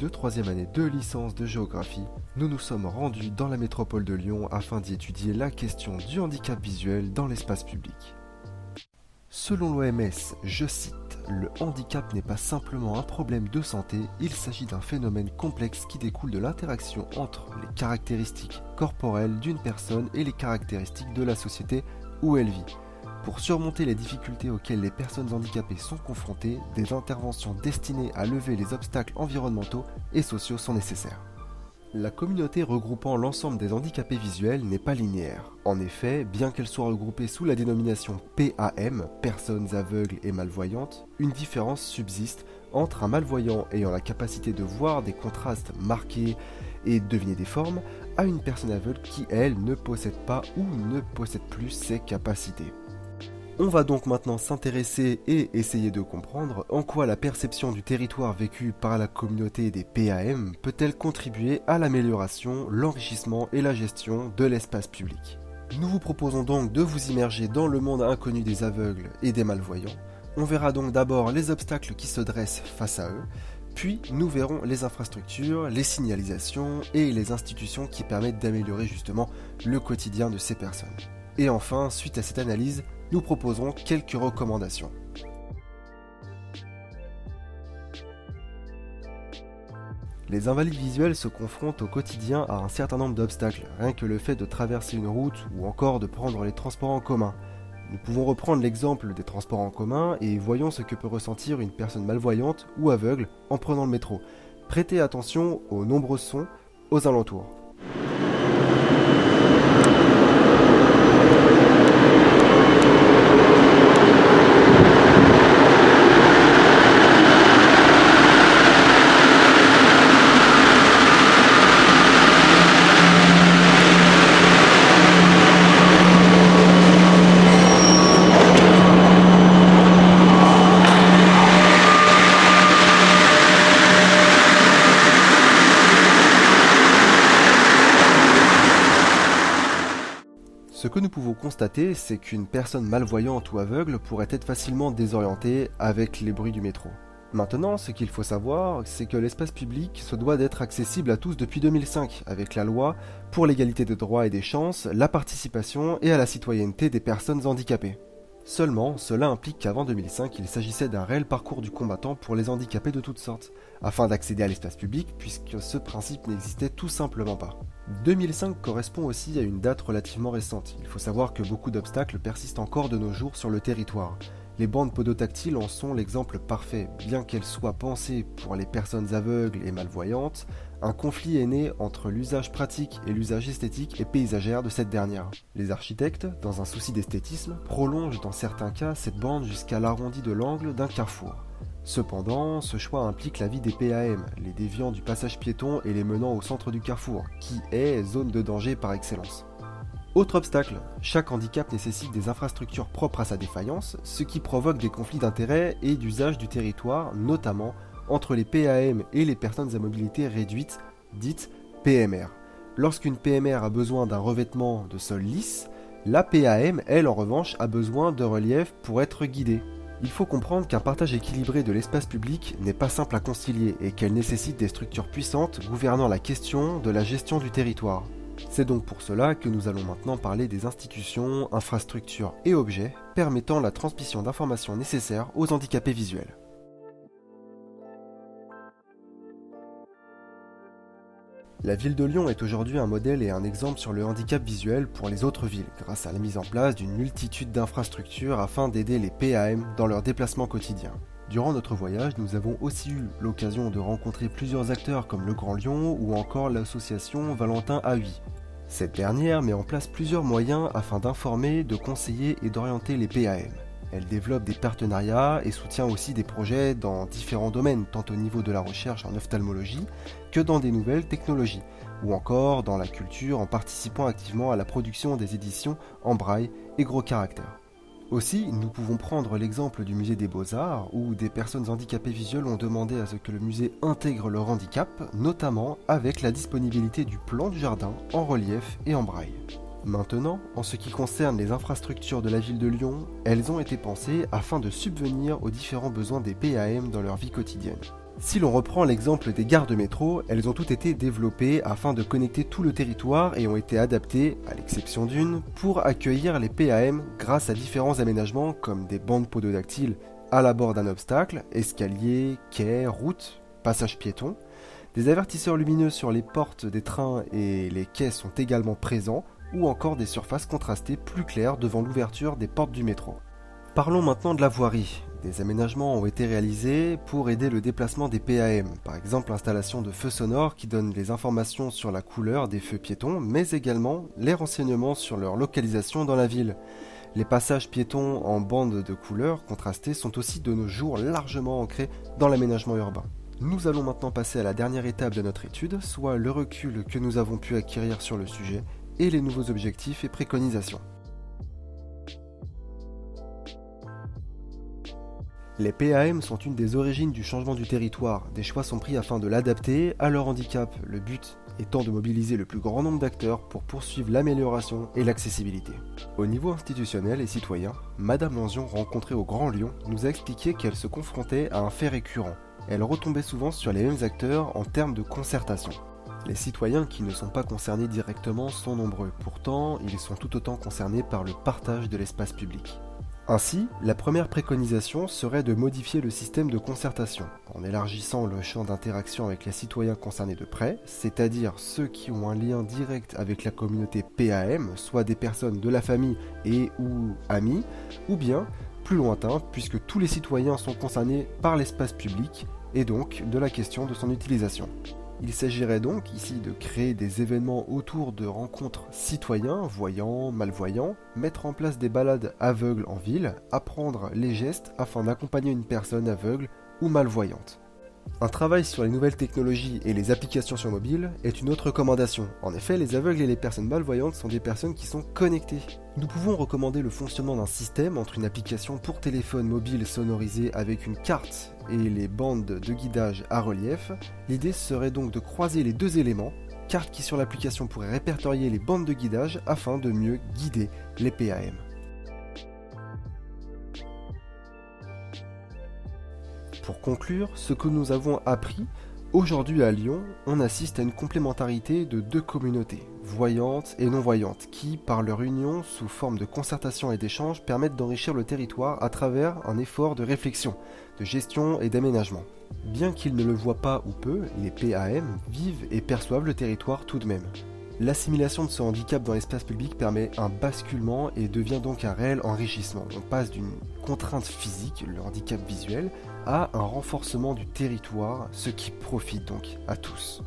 de 3e année de licence de géographie, nous nous sommes rendus dans la métropole de Lyon afin d'y étudier la question du handicap visuel dans l'espace public. Selon l'OMS, je cite, « Le handicap n'est pas simplement un problème de santé, il s'agit d'un phénomène complexe qui découle de l'interaction entre les caractéristiques corporelles d'une personne et les caractéristiques de la société où elle vit. Pour surmonter les difficultés auxquelles les personnes handicapées sont confrontées, des interventions destinées à lever les obstacles environnementaux et sociaux sont nécessaires. » La communauté regroupant l'ensemble des handicapés visuels n'est pas linéaire. En effet, bien qu'elle soit regroupée sous la dénomination PAM, personnes aveugles et malvoyantes, une différence subsiste entre un malvoyant ayant la capacité de voir des contrastes marqués et deviner des formes, à une personne aveugle qui, elle, ne possède pas ou ne possède plus ces capacités. On va donc maintenant s'intéresser et essayer de comprendre en quoi la perception du territoire vécu par la communauté des PAM peut-elle contribuer à l'amélioration, l'enrichissement et la gestion de l'espace public. Nous vous proposons donc de vous immerger dans le monde inconnu des aveugles et des malvoyants. On verra donc d'abord les obstacles qui se dressent face à eux, puis nous verrons les infrastructures, les signalisations et les institutions qui permettent d'améliorer justement le quotidien de ces personnes. Et enfin, suite à cette analyse, nous proposons quelques recommandations. Les invalides visuels se confrontent au quotidien à un certain nombre d'obstacles, rien que le fait de traverser une route ou encore de prendre les transports en commun. Nous pouvons reprendre l'exemple des transports en commun et voyons ce que peut ressentir une personne malvoyante ou aveugle en prenant le métro. Prêtez attention aux nombreux sons aux alentours. Ce que nous pouvons constater, c'est qu'une personne malvoyante ou aveugle pourrait être facilement désorientée avec les bruits du métro. Maintenant, ce qu'il faut savoir, c'est que l'espace public se doit d'être accessible à tous depuis 2005, avec la loi pour l'égalité des droits et des chances, la participation et à la citoyenneté des personnes handicapées. Seulement, cela implique qu'avant 2005, il s'agissait d'un réel parcours du combattant pour les handicapés de toutes sortes, afin d'accéder à l'espace public, puisque ce principe n'existait tout simplement pas. 2005 correspond aussi à une date relativement récente. Il faut savoir que beaucoup d'obstacles persistent encore de nos jours sur le territoire. Les bandes podotactiles en sont l'exemple parfait. Bien qu'elles soient pensées pour les personnes aveugles et malvoyantes, un conflit est né entre l'usage pratique et l'usage esthétique et paysagère de cette dernière. Les architectes, dans un souci d'esthétisme, prolongent dans certains cas cette bande jusqu'à l'arrondi de l'angle d'un carrefour. Cependant, ce choix implique la vie des PAM, les déviants du passage piéton et les menant au centre du carrefour, qui est zone de danger par excellence. Autre obstacle, chaque handicap nécessite des infrastructures propres à sa défaillance, ce qui provoque des conflits d'intérêts et d'usage du territoire, notamment entre les PAM et les personnes à mobilité réduite, dites PMR. Lorsqu'une PMR a besoin d'un revêtement de sol lisse, la PAM, elle en revanche, a besoin de relief pour être guidée. Il faut comprendre qu'un partage équilibré de l'espace public n'est pas simple à concilier et qu'elle nécessite des structures puissantes gouvernant la question de la gestion du territoire. C'est donc pour cela que nous allons maintenant parler des institutions, infrastructures et objets permettant la transmission d'informations nécessaires aux handicapés visuels. La ville de Lyon est aujourd'hui un modèle et un exemple sur le handicap visuel pour les autres villes, grâce à la mise en place d'une multitude d'infrastructures afin d'aider les PAM dans leurs déplacements quotidiens. Durant notre voyage, nous avons aussi eu l'occasion de rencontrer plusieurs acteurs comme le Grand Lyon ou encore l'association Valentin Ahui. Cette dernière met en place plusieurs moyens afin d'informer, de conseiller et d'orienter les PAM. Elle développe des partenariats et soutient aussi des projets dans différents domaines, tant au niveau de la recherche en ophtalmologie que dans des nouvelles technologies, ou encore dans la culture en participant activement à la production des éditions en braille et gros caractères. Aussi, nous pouvons prendre l'exemple du musée des Beaux-Arts, où des personnes handicapées visuelles ont demandé à ce que le musée intègre leur handicap, notamment avec la disponibilité du plan du jardin en relief et en braille. Maintenant, en ce qui concerne les infrastructures de la ville de Lyon, elles ont été pensées afin de subvenir aux différents besoins des PAM dans leur vie quotidienne. Si l'on reprend l'exemple des gares de métro, elles ont toutes été développées afin de connecter tout le territoire et ont été adaptées, à l'exception d'une, pour accueillir les PAM grâce à différents aménagements comme des bandes pododactyles à l'abord d'un obstacle, escaliers, quais, routes, passages piétons. Des avertisseurs lumineux sur les portes des trains et les quais sont également présents, ou encore des surfaces contrastées plus claires devant l'ouverture des portes du métro. Parlons maintenant de la voirie. Des aménagements ont été réalisés pour aider le déplacement des PAM, par exemple l'installation de feux sonores qui donnent les informations sur la couleur des feux piétons, mais également les renseignements sur leur localisation dans la ville. Les passages piétons en bandes de couleurs contrastées sont aussi de nos jours largement ancrés dans l'aménagement urbain. Nous allons maintenant passer à la dernière étape de notre étude, soit le recul que nous avons pu acquérir sur le sujet et les nouveaux objectifs et préconisations. Les PAM sont une des origines du changement du territoire. Des choix sont pris afin de l'adapter à leur handicap, le but étant de mobiliser le plus grand nombre d'acteurs pour poursuivre l'amélioration et l'accessibilité. Au niveau institutionnel et citoyen, Madame Lanzion, rencontrée au Grand Lyon, nous a expliqué qu'elle se confrontait à un fait récurrent. Elle retombait souvent sur les mêmes acteurs en termes de concertation. Les citoyens qui ne sont pas concernés directement sont nombreux, pourtant ils sont tout autant concernés par le partage de l'espace public. Ainsi, la première préconisation serait de modifier le système de concertation, en élargissant le champ d'interaction avec les citoyens concernés de près, c'est-à-dire ceux qui ont un lien direct avec la communauté PAM, soit des personnes de la famille et ou amis, ou bien plus lointain, puisque tous les citoyens sont concernés par l'espace public, et donc de la question de son utilisation. Il s'agirait donc ici de créer des événements autour de rencontres citoyens, voyants, malvoyants, mettre en place des balades aveugles en ville, apprendre les gestes afin d'accompagner une personne aveugle ou malvoyante. Un travail sur les nouvelles technologies et les applications sur mobile est une autre recommandation. En effet, les aveugles et les personnes malvoyantes sont des personnes qui sont connectées. Nous pouvons recommander le fonctionnement d'un système entre une application pour téléphone mobile sonorisée avec une carte et les bandes de guidage à relief. L'idée serait donc de croiser les deux éléments, carte qui sur l'application pourrait répertorier les bandes de guidage afin de mieux guider les PAM. Pour conclure, ce que nous avons appris, aujourd'hui à Lyon, on assiste à une complémentarité de deux communautés, voyantes et non-voyantes, qui, par leur union sous forme de concertation et d'échange, permettent d'enrichir le territoire à travers un effort de réflexion, de gestion et d'aménagement. Bien qu'ils ne le voient pas ou peu, les PAM vivent et perçoivent le territoire tout de même. L'assimilation de ce handicap dans l'espace public permet un basculement et devient donc un réel enrichissement. On passe d'une contrainte physique, le handicap visuel, à un renforcement du territoire, ce qui profite donc à tous.